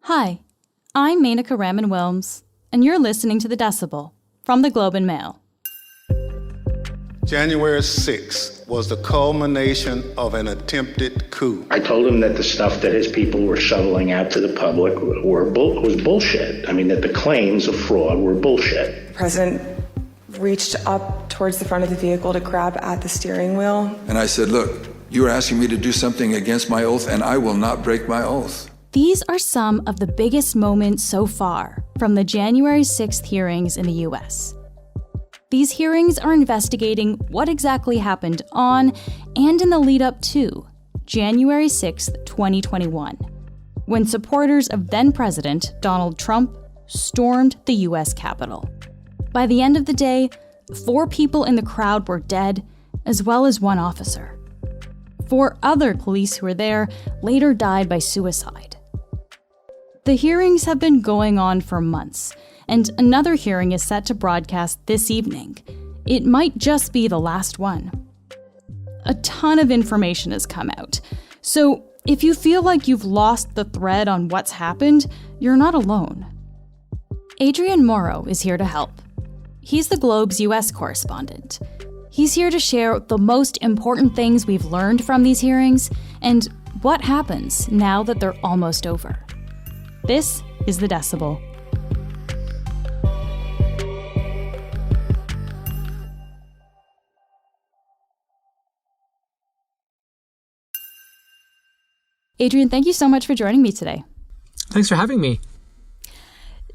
Hi, I'm Menaka Raman-Wilms, and you're listening to The Decibel from the Globe and Mail. January 6th was the culmination of an attempted coup. I told him that the stuff that his people were shoveling out to the public was bullshit. I mean, that the claims of fraud were bullshit. The president reached up towards the front of the vehicle to grab at the steering wheel. And I said, look, you are asking me to do something against my oath, and I will not break my oath. These are some of the biggest moments so far from the January 6th hearings in the U.S. These hearings are investigating what exactly happened on and in the lead up to January 6th, 2021, when supporters of then-President Donald Trump stormed the U.S. Capitol. By the end of the day, 4 people in the crowd were dead, as well as 1 officer. 4 other police who were there later died by suicide. The hearings have been going on for months, and another hearing is set to broadcast this evening. It might just be the last one. A ton of information has come out, so if you feel like you've lost the thread on what's happened, you're not alone. Adrian Morrow is here to help. He's the Globe's US correspondent. He's here to share the most important things we've learned from these hearings and what happens now that they're almost over. This is The Decibel. Adrian, thank you so much for joining me today. Thanks for having me.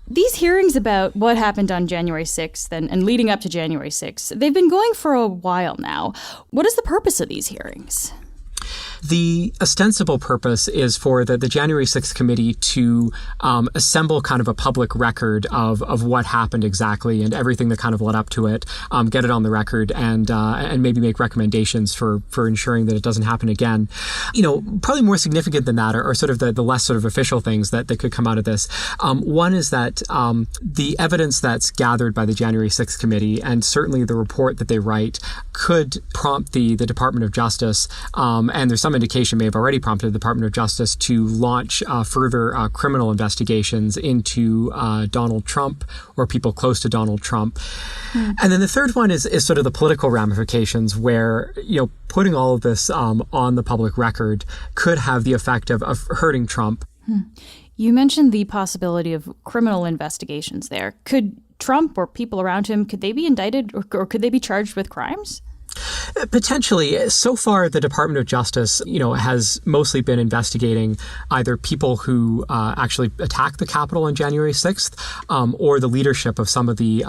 These hearings about what happened on January 6th and leading up to January 6th, they've been going for a while now. What is the purpose of these hearings? The ostensible purpose is for the January 6th committee to assemble kind of a public record of what happened exactly and everything that kind of led up to it, get it on the record and maybe make recommendations for ensuring that it doesn't happen again. You know, probably more significant than that are sort of the less sort of official things that could come out of this. One is that the evidence that's gathered by the January 6th committee and certainly the report that they write could prompt the Department of Justice, and there's some indication may have already prompted the Department of Justice to launch further criminal investigations into Donald Trump or people close to Donald Trump. And then the third one is sort of the political ramifications where, you know, putting all of this on the public record could have the effect of hurting Trump. You mentioned the possibility of criminal investigations there. Could Trump or people around him, could they be indicted or could they be charged with crimes? Potentially. So far, the Department of Justice, you know, has mostly been investigating either people who actually attacked the Capitol on January 6th, or the leadership of some of the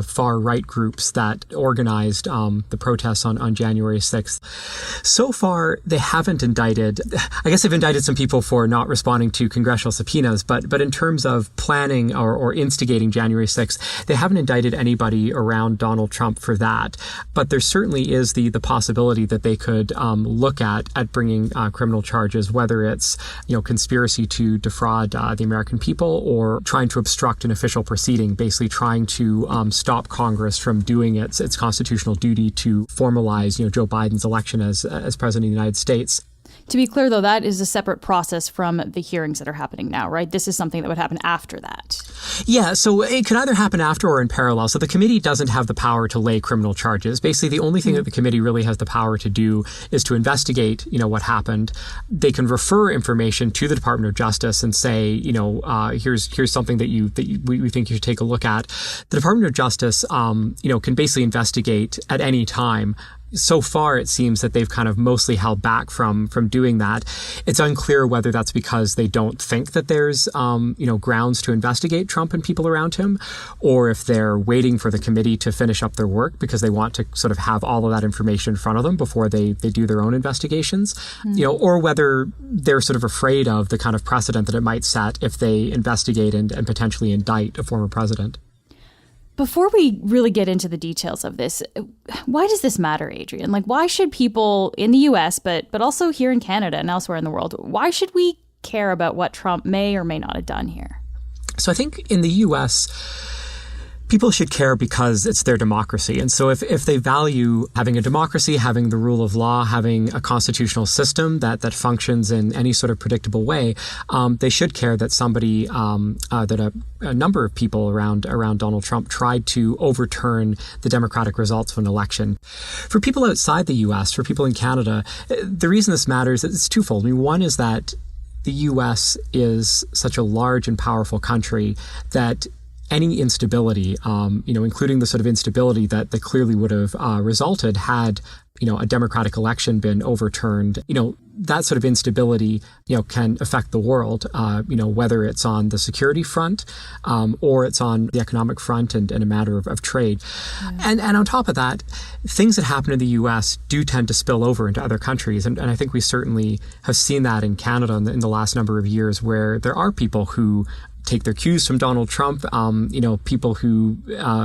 far right groups that organized the protests on January 6th. So far, they haven't indicted. I guess they've indicted some people for not responding to congressional subpoenas, but in terms of planning or instigating January 6th, they haven't indicted anybody around Donald Trump for that. But there certainly is the possibility that they could look at bringing criminal charges, whether it's, you know, conspiracy to defraud the American people or trying to obstruct an official proceeding, basically trying to stop Congress from doing its constitutional duty to formalize, you know, Joe Biden's election as president of the United States. To be clear, though, that is a separate process from the hearings that are happening now, right? This is something that would happen after that. Yeah, so it could either happen after or in parallel. So the committee doesn't have the power to lay criminal charges. Basically, the only thing that the committee really has the power to do is to investigate, you know, what happened. They can refer information to the Department of Justice and say, you know, here's something that we think you should take a look at. The Department of Justice, you know, can basically investigate at any time. So far, it seems that they've kind of mostly held back from doing that. It's unclear whether that's because they don't think that there's, you know, grounds to investigate Trump and people around him, or if they're waiting for the committee to finish up their work because they want to sort of have all of that information in front of them before they do their own investigations, you know, or whether they're sort of afraid of the kind of precedent that it might set if they investigate and potentially indict a former president. Before we really get into the details of this, why does this matter, Adrian? Like, why should people in the U.S., but also here in Canada and elsewhere in the world, why should we care about what Trump may or may not have done here? So I think in the U.S., People should care because it's their democracy. And so if they value having a democracy, having the rule of law, having a constitutional system that functions in any sort of predictable way, they should care that somebody, that a number of people around Donald Trump tried to overturn the democratic results of an election. For people outside the U.S., for people in Canada, the reason this matters is twofold. I mean, one is that the U.S. is such a large and powerful country that any instability, including the sort of instability that clearly would have resulted had, a democratic election been overturned, that sort of instability, can affect the world, whether it's on the security front or it's on the economic front and a matter of trade. Yeah. And on top of that, things that happen in the U.S. do tend to spill over into other countries. And I think we certainly have seen that in Canada in the last number of years, where there are people who take their cues from Donald Trump, people who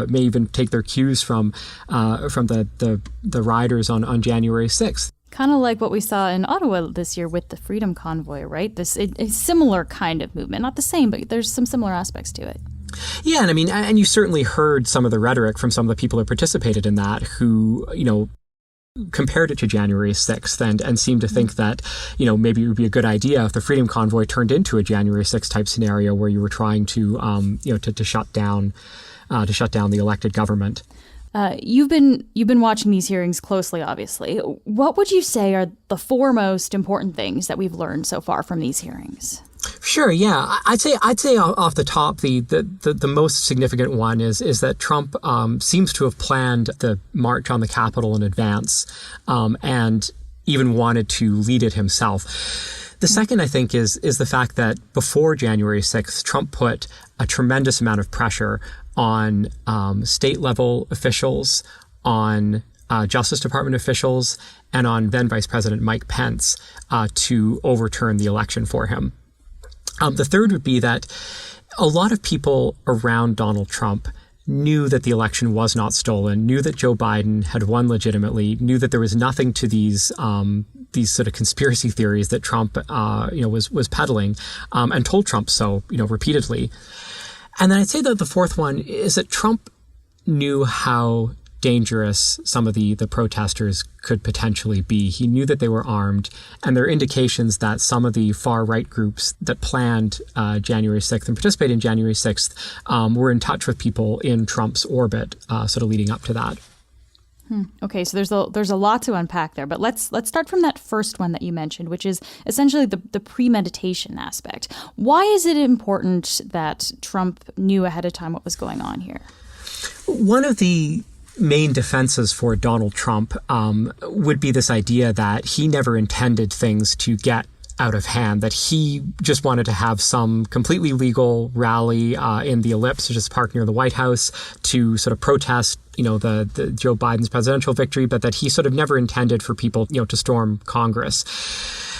may even take their cues from the rioters on January 6th. Kind of like what we saw in Ottawa this year with the Freedom Convoy, right? This a similar kind of movement, not the same, but there's some similar aspects to it. Yeah, and I mean, and you certainly heard some of the rhetoric from some of the people who participated in that, who compared it to January 6th and seemed to think that, maybe it would be a good idea if the Freedom Convoy turned into a January 6th type scenario where you were trying to, to shut down the elected government. You've been watching these hearings closely, obviously. What would you say are the four most important things that we've learned so far from these hearings? Sure. Yeah, I'd say off the top, the most significant one is that Trump seems to have planned the march on the Capitol in advance, and even wanted to lead it himself. The second, I think, is the fact that before January 6th, Trump put a tremendous amount of pressure on state level officials, on Justice Department officials, and on then Vice President Mike Pence to overturn the election for him. The third would be that a lot of people around Donald Trump knew that the election was not stolen, knew that Joe Biden had won legitimately, knew that there was nothing to these sort of conspiracy theories that Trump, was peddling, and told Trump so, repeatedly. And then I'd say that the fourth one is that Trump knew how dangerous some of the protesters could potentially be. He knew that they were armed, and there are indications that some of the far-right groups that planned January 6th and participated in January 6th were in touch with people in Trump's orbit, sort of leading up to that. Okay, so there's a lot to unpack there, but let's start from that first one that you mentioned, which is essentially the premeditation aspect. Why is it important that Trump knew ahead of time what was going on here? One of the main defenses for Donald Trump would be this idea that he never intended things to get out of hand, that he just wanted to have some completely legal rally in the Ellipse, which is parked near the White House, to sort of protest, the Joe Biden's presidential victory, but that he sort of never intended for people, to storm Congress.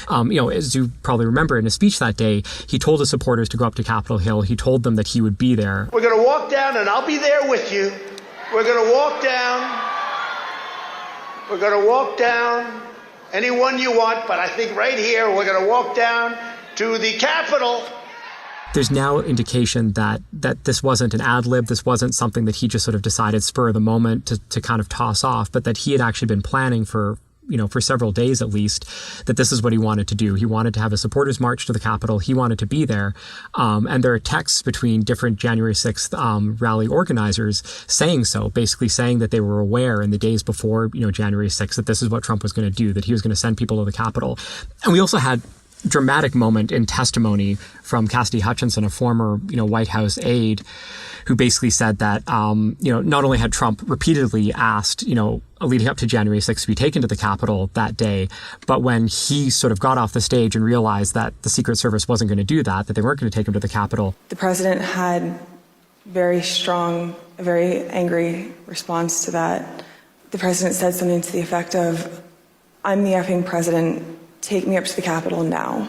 As you probably remember, in a speech that day, he told his supporters to go up to Capitol Hill. He told them that he would be there. We're going to walk down, and I'll be there with you. We're going to walk down. We're going to walk down. Anyone you want, but I think right here we're going to walk down to the Capitol. There's now indication that this wasn't an ad lib, this wasn't something that he just sort of decided spur of the moment to kind of toss off, but that he had actually been planning for several days at least, that this is what he wanted to do. He wanted to have a supporters march to the Capitol. He wanted to be there. And there are texts between different January 6th rally organizers saying so, basically saying that they were aware in the days before, January 6th, that this is what Trump was going to do, that he was going to send people to the Capitol. And we also had dramatic moment in testimony from Cassidy Hutchinson, a former, White House aide, who basically said that, not only had Trump repeatedly asked, leading up to January 6th to be taken to the Capitol that day, but when he sort of got off the stage and realized that the Secret Service wasn't going to do that they weren't going to take him to the Capitol. The president had very strong, a very angry response to that. The president said something to the effect of, "I'm the effing president. Take me up to the Capitol now."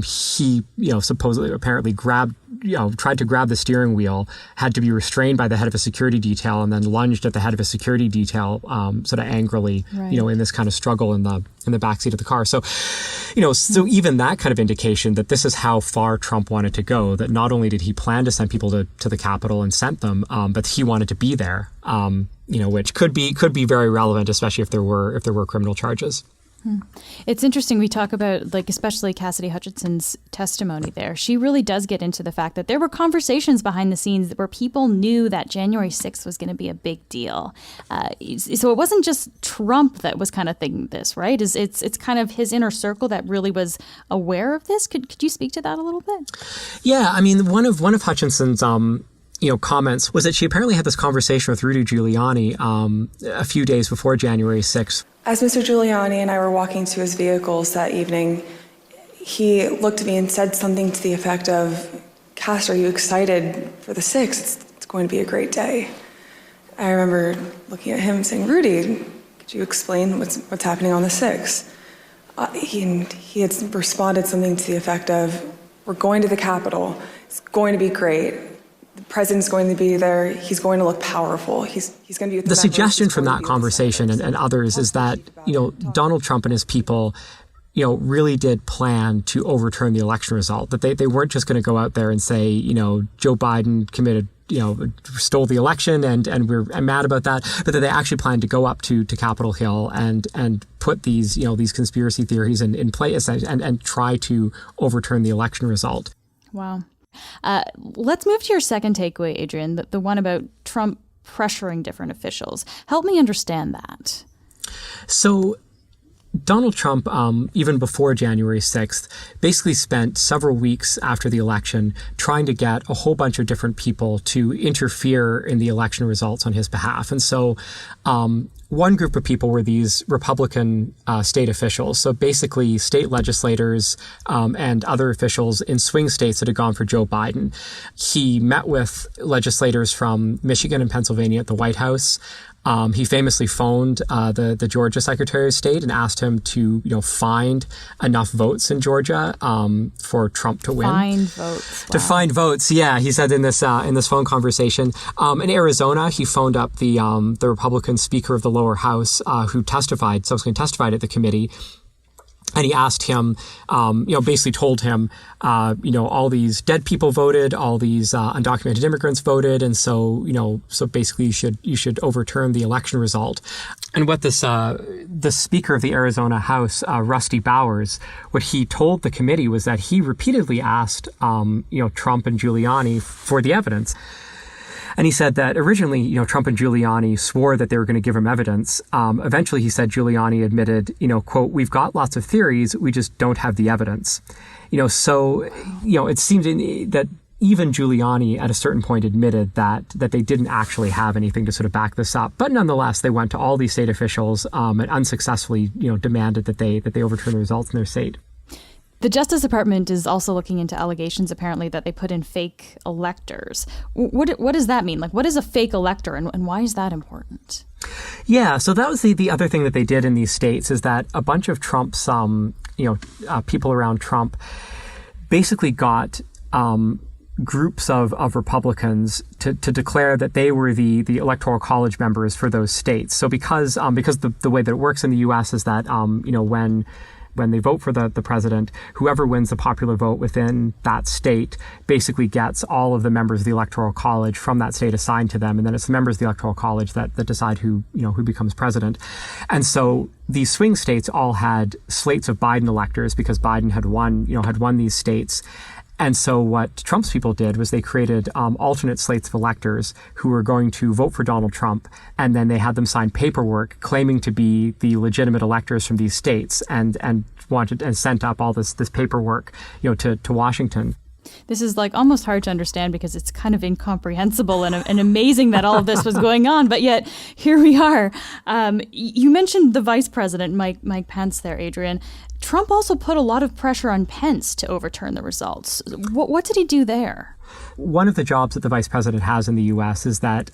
he, supposedly, apparently tried to grab the steering wheel, had to be restrained by the head of a security detail, and then lunged at the head of a security detail, sort of angrily, right. In this kind of struggle in the backseat of the car. So, so even that kind of indication that this is how far Trump wanted to go, that not only did he plan to send people to the Capitol and sent them, but he wanted to be there, which could be very relevant, especially if there were criminal charges. It's interesting. We talk about, especially Cassidy Hutchinson's testimony there. She really does get into the fact that there were conversations behind the scenes where people knew that January 6th was going to be a big deal. So it wasn't just Trump that was kind of thinking this, right? It's kind of his inner circle that really was aware of this. Could you speak to that a little bit? Yeah, I mean, one of Hutchinson's comments was that she apparently had this conversation with Rudy Giuliani a few days before January 6th. As Mr. Giuliani and I were walking to his vehicles that evening, he looked at me and said something to the effect of, "Cass, are you excited for the 6th? It's going to be a great day." I remember looking at him saying, "Rudy, could you explain what's happening on the 6th?" He had responded something to the effect of, "We're going to the Capitol. It's going to be great. The president's going to be there. He's going to look powerful. He's going to be with the suggestion from that conversation and others is that, Donald Trump and his people, really did plan to overturn the election result, that they weren't just going to go out there and say, Joe Biden committed, stole the election and we're mad about that, but that they actually planned to go up to Capitol Hill and put these, these conspiracy theories in place and try to overturn the election result. Wow. Let's move to your second takeaway, Adrian, the one about Trump pressuring different officials. Help me understand that. So Donald Trump, even before January 6th, basically spent several weeks after the election trying to get a whole bunch of different people to interfere in the election results on his behalf. And so one group of people were these Republican state officials. So basically state legislators and other officials in swing states that had gone for Joe Biden. He met with legislators from Michigan and Pennsylvania at the White House. He famously phoned the Georgia Secretary of State and asked him to, find enough votes in Georgia for Trump to win. Find votes. Wow. To find votes, yeah. He said in this phone conversation. In Arizona, he phoned up the Republican Speaker of the lower house who subsequently testified at the committee. And he asked him, basically told him, all these dead people voted, all these undocumented immigrants voted, and so basically you should overturn the election result. And what the Speaker of the Arizona House, Rusty Bowers, what he told the committee was that he repeatedly asked, Trump and Giuliani for the evidence. And he said that originally, Trump and Giuliani swore that they were going to give him evidence. Eventually, he said Giuliani admitted, quote, "We've got lots of theories, we just don't have the evidence." So it seemed that even Giuliani at a certain point admitted that they didn't actually have anything to sort of back this up. But nonetheless, they went to all these state officials and unsuccessfully, demanded that they overturn the results in their state. The Justice Department is also looking into allegations, apparently, that they put in fake electors. What does that mean? What is a fake elector, and why is that important? Yeah, so that was the other thing that they did in these states is that a bunch of Trump's, people around Trump basically got groups of Republicans to declare that they were the Electoral College members for those states. So because the way that it works in the U.S. is that, when they vote for the president, whoever wins the popular vote within that state basically gets all of the members of the Electoral College from that state assigned to them. And then it's the members of the Electoral College that decide who becomes president. And so these swing states all had slates of Biden electors because Biden had won these states. And so what Trump's people did was they created alternate slates of electors who were going to vote for Donald Trump, and then they had them sign paperwork claiming to be the legitimate electors from these states, and sent up all this paperwork, to Washington. This is almost hard to understand because it's kind of incomprehensible and amazing that all of this was going on. But yet here we are. You mentioned the vice president, Mike Pence there, Adrian. Trump also put a lot of pressure on Pence to overturn the results. What did he do there? One of the jobs that the vice president has in the U.S. is that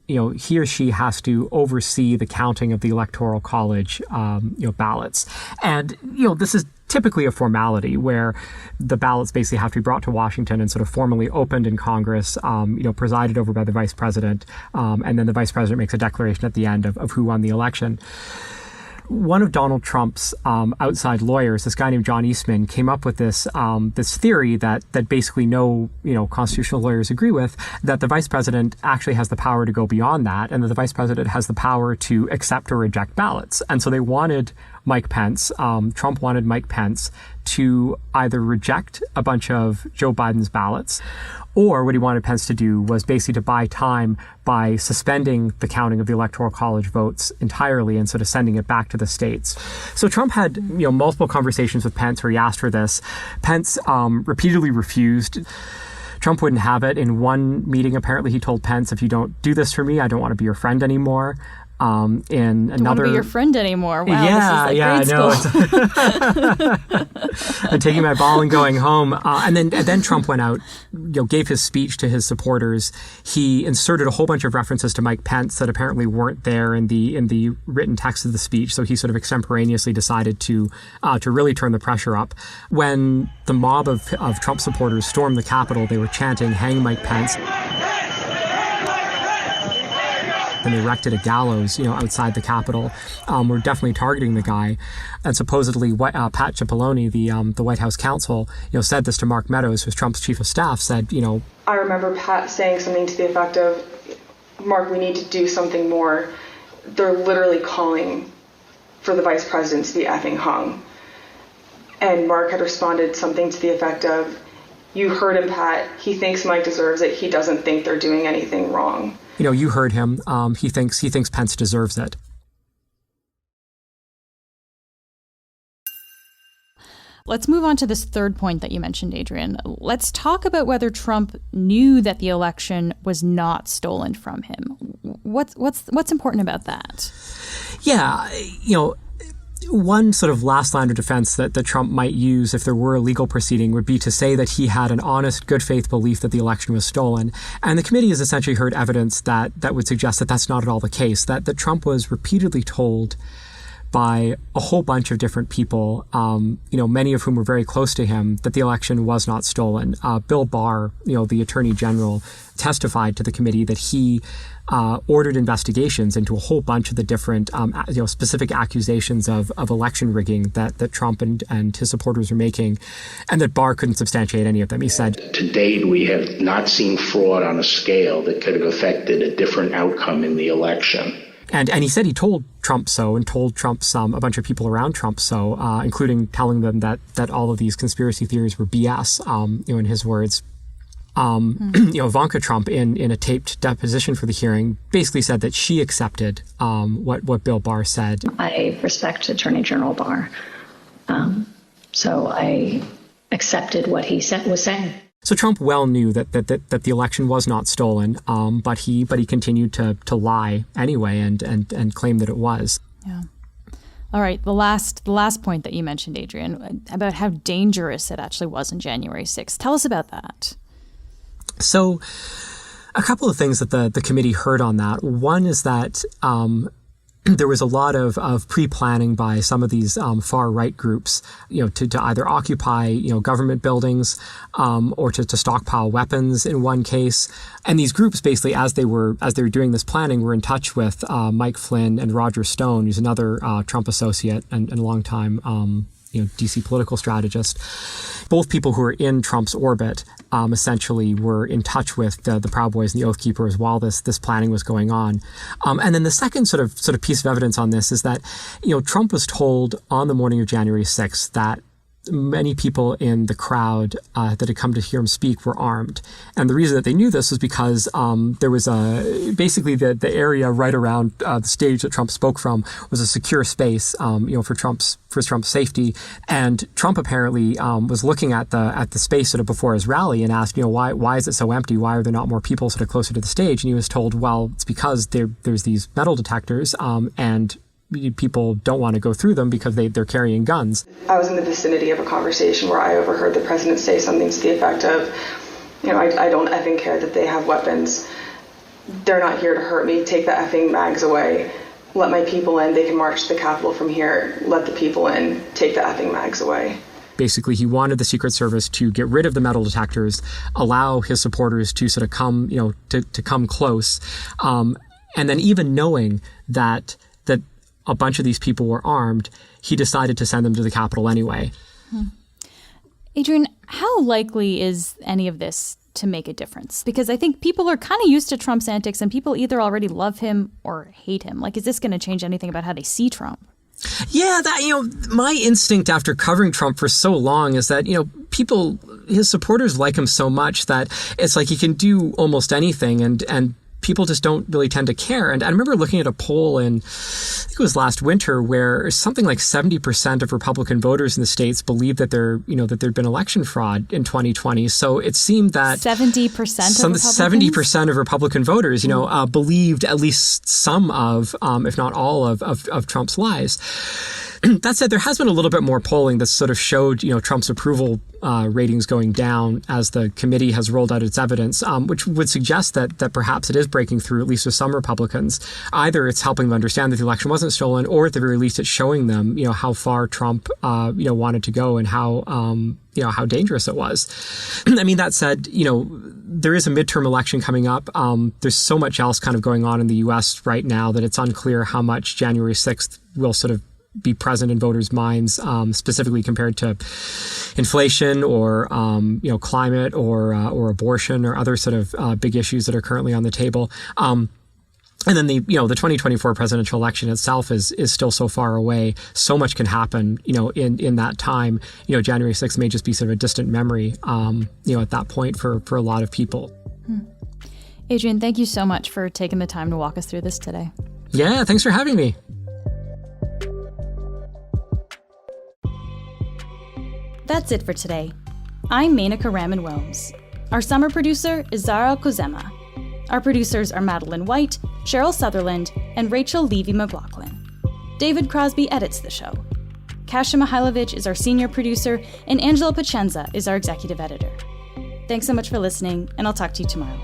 he or she has to oversee the counting of the Electoral College, ballots. And, this is typically a formality where the ballots basically have to be brought to Washington and sort of formally opened in Congress, presided over by the vice president. And then the vice president makes a declaration at the end of who won the election. One of Donald Trump's outside lawyers, this guy named John Eastman, came up with this theory that basically no constitutional lawyers agree with, that the vice president actually has the power to go beyond that, and that the vice president has the power to accept or reject ballots. And so they wanted Mike Pence, Trump wanted Mike Pence to either reject a bunch of Joe Biden's ballots, or what he wanted Pence to do was basically to buy time by suspending the counting of the Electoral College votes entirely and sort of sending it back to the states. So Trump had, multiple conversations with Pence where he asked for this. Pence repeatedly refused. Trump wouldn't have it. In one meeting, apparently, he told Pence, if you don't do this for me, I don't want to be your friend anymore. In another, don't want to be your friend anymore. Wow, yeah, this is like grade school. I'm taking my ball and going home. And then Trump went out, gave his speech to his supporters. He inserted a whole bunch of references to Mike Pence that apparently weren't there in the written text of the speech. So he sort of extemporaneously decided to really turn the pressure up. When the mob of Trump supporters stormed the Capitol, they were chanting, "Hang Mike Pence." And they erected a gallows, outside the Capitol. We're definitely targeting the guy. And supposedly, Pat Cipollone, the White House counsel, said this to Mark Meadows, who's Trump's chief of staff, said, I remember Pat saying something to the effect of, Mark, we need to do something more. They're literally calling for the vice president to be effing hung. And Mark had responded something to the effect of, you heard him, Pat. He thinks Mike deserves it. He doesn't think they're doing anything wrong. You heard him. He thinks Pence deserves it. Let's move on to this third point that you mentioned, Adrian. Let's talk about whether Trump knew that the election was not stolen from him. What's important about that? Yeah, one sort of last line of defense that Trump might use if there were a legal proceeding would be to say that he had an honest, good faith belief that the election was stolen. And the committee has essentially heard evidence that would suggest that that's not at all the case, that Trump was repeatedly told by a whole bunch of different people, many of whom were very close to him, that the election was not stolen. Bill Barr, the Attorney General, testified to the committee that he ordered investigations into a whole bunch of the different, specific accusations of election rigging that Trump and his supporters were making, and that Barr couldn't substantiate any of them. He said, to date, we have not seen fraud on a scale that could have affected a different outcome in the election. And he said he told Trump so, and told Trump's a bunch of people around Trump so, including telling them that all of these conspiracy theories were BS, in his words. Ivanka Trump, in a taped deposition for the hearing, basically said that she accepted what Bill Barr said. I respect Attorney General Barr, so I accepted what he was saying. So Trump well knew that the election was not stolen, but he continued to lie anyway and claim that it was. Yeah. All right. The last point that you mentioned, Adrian, about how dangerous it actually was on January 6th. Tell us about that. So a couple of things that the committee heard on that. One is that there was a lot of pre-planning by some of these far-right groups, to either occupy, government buildings or to stockpile weapons in one case. And these groups basically, as they were doing this planning, were in touch with Mike Flynn and Roger Stone, who's another Trump associate and a longtime DC political strategist. Both people who were in Trump's orbit essentially were in touch with the Proud Boys and the Oath Keepers while this planning was going on. And then the second sort of piece of evidence on this is that, Trump was told on the morning of January 6th that many people in the crowd that had come to hear him speak were armed. And the reason that they knew this was because there was basically the area right around the stage that Trump spoke from was a secure space, for Trump's safety. And Trump apparently was looking at the space sort of before his rally and asked, why is it so empty? Why are there not more people sort of closer to the stage? And he was told, well, it's because there's these metal detectors and people don't want to go through them because they're carrying guns. I was in the vicinity of a conversation where I overheard the president say something to the effect of, I don't effing care that they have weapons. they're not here to hurt me, take the effing mags away, let my people in, they can march to the Capitol from here, let the people in, take the effing mags away. Basically, he wanted the Secret Service to get rid of the metal detectors, allow his supporters to sort of come, to come close. And then even knowing that a bunch of these people were armed, he decided to send them to the Capitol anyway. Adrian, how likely is any of this to make a difference? Because I think people are kind of used to Trump's antics, and people either already love him or hate him. Like, is this going to change anything about how they see Trump? Yeah, my instinct after covering Trump for so long is that, people, his supporters like him so much that it's like he can do almost anything, and people just don't really tend to care. And I remember looking at a poll in, I think it was last winter, where something like 70% of Republican voters in the states believed that that there'd been election fraud in 2020. So it seemed that 70% of Republican voters, believed at least some of, if not all of Trump's lies. That said, there has been a little bit more polling that sort of showed, Trump's approval ratings going down as the committee has rolled out its evidence, which would suggest that perhaps it is breaking through, at least with some Republicans. Either it's helping them understand that the election wasn't stolen, or at the very least it's showing them, how far Trump, wanted to go and how dangerous it was. I mean, that said, there is a midterm election coming up. There's so much else kind of going on in the U.S. right now that it's unclear how much January 6th will sort of be present in voters' minds, specifically compared to inflation or climate or abortion or other sort of big issues that are currently on the table. And then the 2024 presidential election itself is still so far away. So much can happen, in that time. January 6th may just be sort of a distant memory, at that point for a lot of people. Adrian, thank you so much for taking the time to walk us through this today. Yeah, thanks for having me. That's it for today. I'm Menaka Raman-Wilms. Our summer producer is Zara Kozema. Our producers are Madeline White, Cheryl Sutherland, and Rachel Levy-McLaughlin. David Crosby edits the show. Kasia Mihailovich is our senior producer, and Angela Pacenza is our executive editor. Thanks so much for listening, and I'll talk to you tomorrow.